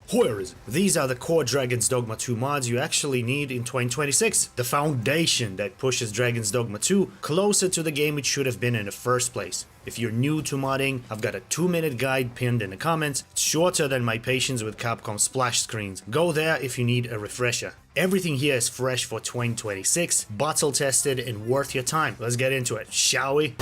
Whereas these are the core Dragon's Dogma 2 mods you actually need in 2026, the foundation that pushes Dragon's Dogma 2 closer to the game it should have been in the first place. If you're new to modding, I've got a 2-minute guide pinned in the comments. It's shorter than my patience with Capcom splash screens. Go there if you need a refresher. Everything here is fresh for 2026, bottle tested and worth your time. Let's get into it, shall we?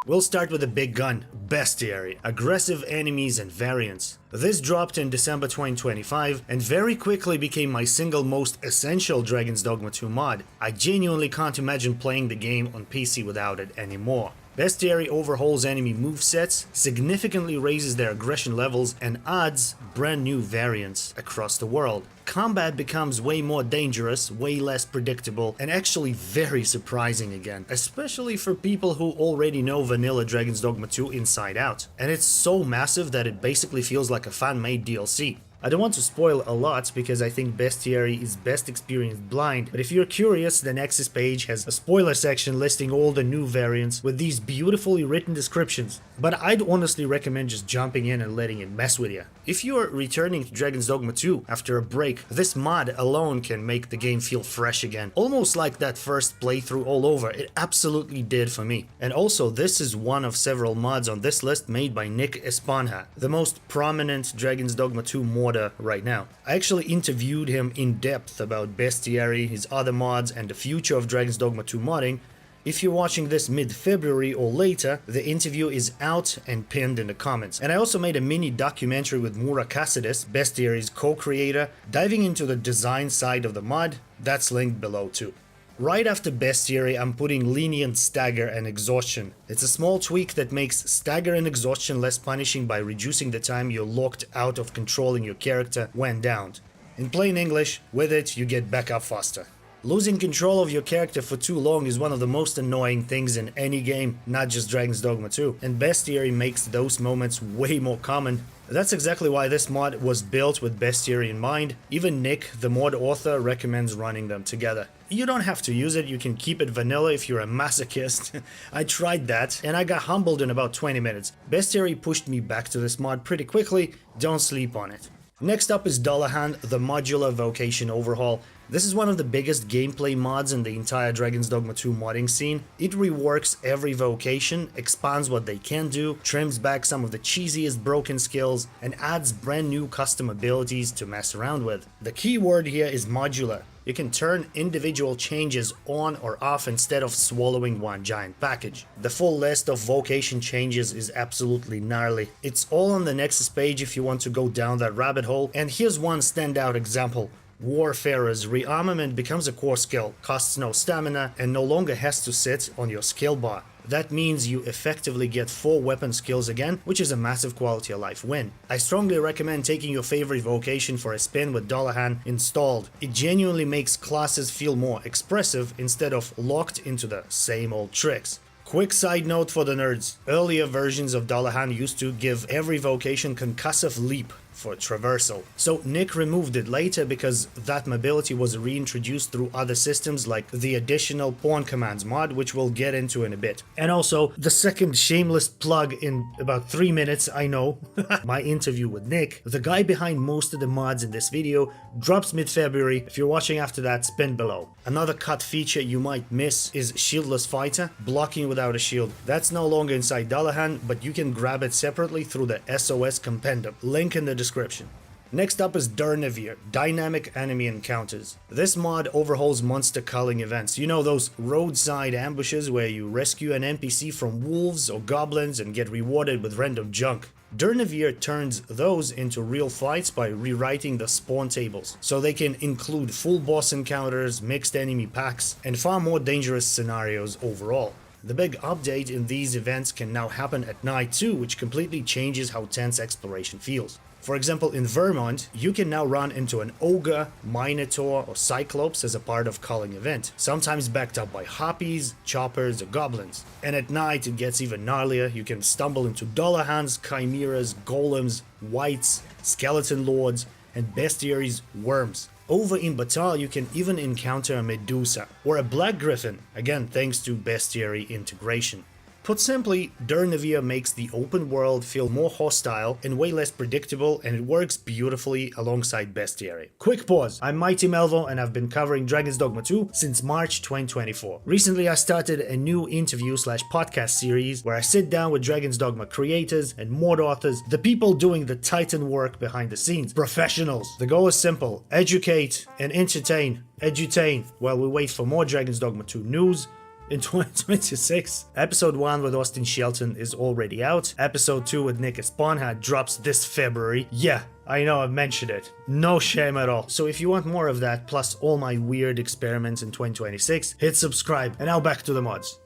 We'll start with the big gun, Bestiary, aggressive enemies and variants. This dropped in December 2025 and very quickly became my single most essential Dragon's Dogma 2 mod. I genuinely can't imagine playing the game on PC without it anymore. Bestiary overhauls enemy movesets, significantly raises their aggression levels, and adds brand new variants across the world. Combat becomes way more dangerous, way less predictable, and actually very surprising again, especially for people who already know vanilla Dragon's Dogma 2 inside out. And it's so massive that it basically feels like a fan-made DLC. I don't want to spoil a lot because I think Bestiary is best experienced blind, but if you're curious, the Nexus page has a spoiler section listing all the new variants with these beautifully written descriptions. But I'd honestly recommend just jumping in and letting it mess with you. If you're returning to Dragon's Dogma 2 after a break, this mod alone can make the game feel fresh again. Almost like that first playthrough all over, it absolutely did for me. And also, this is one of several mods on this list made by Nick Esponja, the most prominent Dragon's Dogma 2 modder right now. I actually interviewed him in depth about Bestiary, his other mods, and the future of Dragon's Dogma 2 modding. If you're watching this mid-February or later, the interview is out and pinned in the comments. And I also made a mini documentary with Mura Cassidis, Bestiary's co-creator, diving into the design side of the mod. That's linked below too. Right after Bestiary, I'm putting Lenient, Stagger and Exhaustion. It's a small tweak that makes Stagger and Exhaustion less punishing by reducing the time you're locked out of controlling your character when downed. In plain English, with it you get back up faster. Losing control of your character for too long is one of the most annoying things in any game, not just Dragon's Dogma 2, and Bestiary makes those moments way more common. That's exactly why this mod was built with Bestiary in mind. Even Nick, the mod author, recommends running them together. You don't have to use it, you can keep it vanilla if you're a masochist. I tried that, and I got humbled in about 20 minutes. Bestiary pushed me back to this mod pretty quickly, don't sleep on it. Next up is Dullahan, the modular vocation overhaul. This is one of the biggest gameplay mods in the entire Dragon's Dogma 2 modding scene. It reworks every vocation, expands what they can do, trims back some of the cheesiest broken skills, and adds brand new custom abilities to mess around with. The key word here is modular. You can turn individual changes on or off instead of swallowing one giant package. The full list of vocation changes is absolutely gnarly. It's all on the Nexus page if you want to go down that rabbit hole, and here's one standout example. Warfarer's rearmament becomes a core skill, costs no stamina, and no longer has to sit on your skill bar. That means you effectively get 4 weapon skills again, which is a massive quality of life win. I strongly recommend taking your favorite vocation for a spin with Dullahan installed. It genuinely makes classes feel more expressive instead of locked into the same old tricks. Quick side note for the nerds, earlier versions of Dullahan used to give every vocation concussive leap for traversal. So Nick removed it later because that mobility was reintroduced through other systems like the additional pawn commands mod, which we'll get into in a bit. And also the second shameless plug in about 3 minutes, I know, my interview with Nick, the guy behind most of the mods in this video, drops mid-February. If you're watching after that, spin below. Another cut feature you might miss is Shieldless Fighter, blocking without a shield. That's no longer inside Dullahan, but you can grab it separately through the SOS Compendium, link in the description. Next up is Durnehviir, Dynamic Enemy Encounters. This mod overhauls monster culling events. You know, those roadside ambushes where you rescue an NPC from wolves or goblins and get rewarded with random junk. Durnehviir turns those into real fights by rewriting the spawn tables, so they can include full boss encounters, mixed enemy packs, and far more dangerous scenarios overall. The big update in these events can now happen at night too, which completely changes how tense exploration feels. For example, in Vermont, you can now run into an ogre, minotaur, or cyclops as a part of culling event, sometimes backed up by harpies, choppers, or goblins. And at night it gets even gnarlier. You can stumble into Dullahans, chimeras, golems, wights, skeleton lords, and Bestiary's worms. Over in Batal you can even encounter a Medusa or a Black Griffin, again thanks to Bestiary integration. Put simply, Durnehviir makes the open world feel more hostile and way less predictable, and it works beautifully alongside Bestiary. Quick pause, I'm Mighty Melvo and I've been covering Dragon's Dogma 2 since March 2024. Recently I started a new interview/podcast series where I sit down with Dragon's Dogma creators and mod authors, the people doing the titan work behind the scenes, professionals. The goal is simple: educate and entertain, edutain, while we wait for more Dragon's Dogma 2 news in 2026. Episode 1 with Austin Shelton is already out. Episode 2 with Nick Esponja drops this February. Yeah, I know I mentioned it. No shame at all. So if you want more of that, plus all my weird experiments in 2026, hit subscribe. And now back to the mods.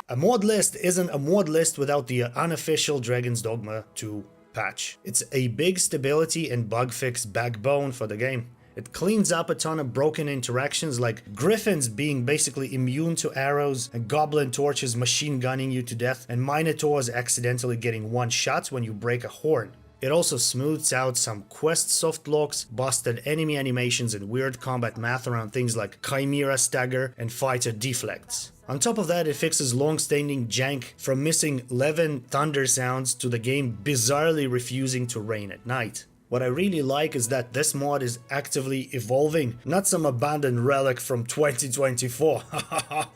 A mod list isn't a mod list without the unofficial Dragon's Dogma 2 patch. It's a big stability and bug fix backbone for the game. It cleans up a ton of broken interactions, like griffins being basically immune to arrows, and goblin torches machine gunning you to death, and minotaurs accidentally getting one shot when you break a horn. It also smooths out some quest soft locks, busted enemy animations, and weird combat math around things like Chimera Stagger and Fighter Deflects. On top of that, it fixes long-standing jank from missing Levin thunder sounds to the game bizarrely refusing to rain at night. What I really like is that this mod is actively evolving, not some abandoned relic from 2024.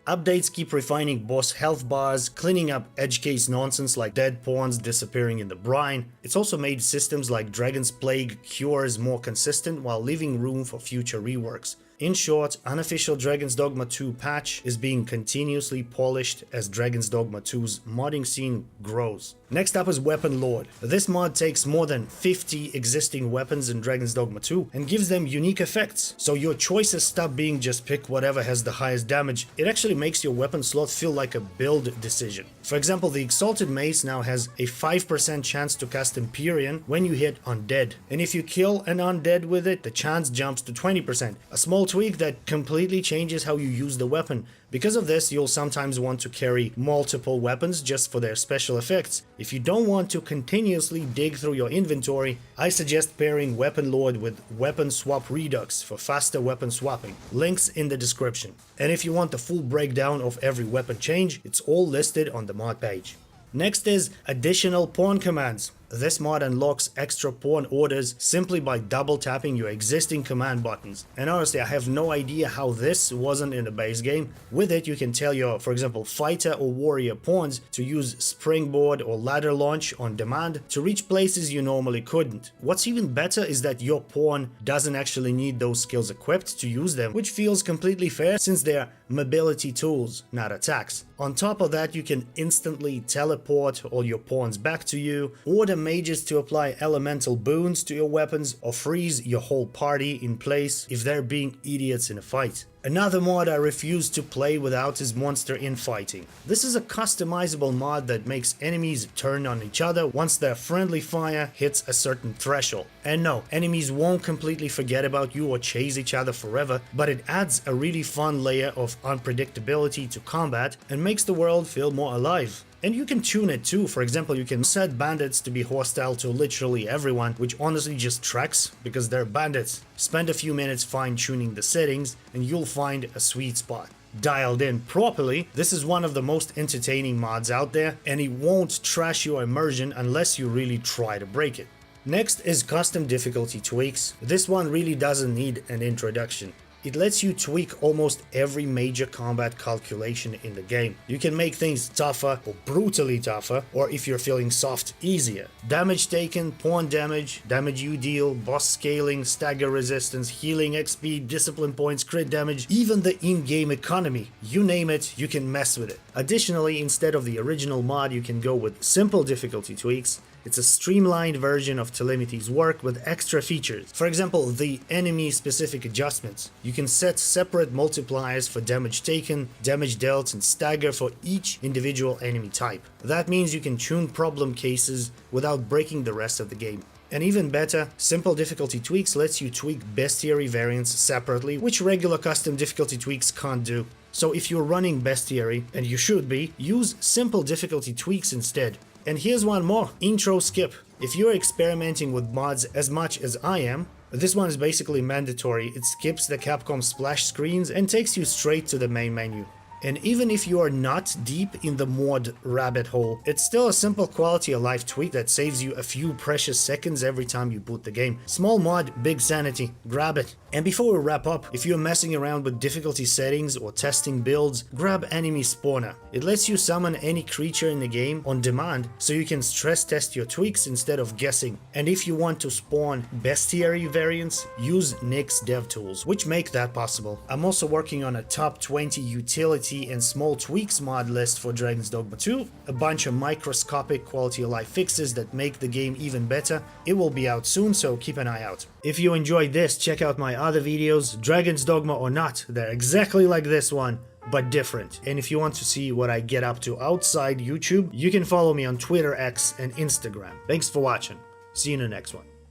Updates keep refining boss health bars, cleaning up edge case nonsense like dead pawns disappearing in the brine. It's also made systems like Dragon's Plague cures more consistent while leaving room for future reworks. In short, unofficial Dragon's Dogma 2 patch is being continuously polished as Dragon's Dogma 2's modding scene grows. Next up is Weaponlord. This mod takes more than 50 existing weapons in Dragon's Dogma 2 and gives them unique effects, so your choices stop being just pick whatever has the highest damage. It actually makes your weapon slot feel like a build decision. For example, the Exalted Mace now has a 5% chance to cast Empyrean when you hit Undead, and if you kill an Undead with it, the chance jumps to 20%. A small tweak that completely changes how you use the weapon. Because of this, you'll sometimes want to carry multiple weapons just for their special effects. If you don't want to continuously dig through your inventory, I suggest pairing Weaponlord with Weapon Swap Redux for faster weapon swapping. Links in the description. And if you want the full breakdown of every weapon change, it's all listed on the mod page. Next is additional pawn commands. This mod unlocks extra pawn orders simply by double tapping your existing command buttons. And honestly, I have no idea how this wasn't in the base game. With it, you can tell your, for example, fighter or warrior pawns to use springboard or ladder launch on demand to reach places you normally couldn't. What's even better is that your pawn doesn't actually need those skills equipped to use them, which feels completely fair since they're mobility tools, not attacks. On top of that, you can instantly teleport all your pawns back to you, order mages to apply elemental boons to your weapons, or freeze your whole party in place if they're being idiots in a fight. Another mod I refuse to play without is Monster Infighting. This is a customizable mod that makes enemies turn on each other once their friendly fire hits a certain threshold. And no, enemies won't completely forget about you or chase each other forever, but it adds a really fun layer of unpredictability to combat and makes the world feel more alive. And you can tune it too. For example, you can set bandits to be hostile to literally everyone, which honestly just tracks because they're bandits. Spend a few minutes fine-tuning the settings and you'll find a sweet spot. Dialed in properly, this is one of the most entertaining mods out there, and it won't trash your immersion unless you really try to break it. Next is custom difficulty tweaks. This one really doesn't need an introduction. It lets you tweak almost every major combat calculation in the game. You can make things tougher or brutally tougher, or if you're feeling soft, easier. Damage taken, pawn damage, damage you deal, boss scaling, stagger resistance, healing XP, discipline points, crit damage, even the in-game economy. You name it, you can mess with it. Additionally, instead of the original mod, you can go with simple difficulty tweaks. It's a streamlined version of Telemiti's work with extra features. For example, the enemy-specific adjustments. You can set separate multipliers for damage taken, damage dealt, and stagger for each individual enemy type. That means you can tune problem cases without breaking the rest of the game. And even better, simple difficulty tweaks lets you tweak Bestiary variants separately, which regular custom difficulty tweaks can't do. So if you're running Bestiary, and you should be, use simple difficulty tweaks instead. And here's one more, intro skip. If you're experimenting with mods as much as I am, this one is basically mandatory. It skips the Capcom splash screens and takes you straight to the main menu. And even if you are not deep in the mod rabbit hole, it's still a simple quality of life tweak that saves you a few precious seconds every time you boot the game. Small mod, big sanity, grab it. And before we wrap up, if you're messing around with difficulty settings or testing builds, grab Enemy Spawner. It lets you summon any creature in the game on demand, so you can stress test your tweaks instead of guessing. And if you want to spawn Bestiary variants, use Nick's DevTools, which make that possible. I'm also working on a top 20 utility and small tweaks mod list for Dragon's Dogma 2, a bunch of microscopic quality of life fixes that make the game even better. It will be out soon, so keep an eye out. If you enjoyed this, check out my other videos, Dragon's Dogma or not, they're exactly like this one, but different. And if you want to see what I get up to outside YouTube, you can follow me on Twitter, X, and Instagram. Thanks for watching. See you in the next one.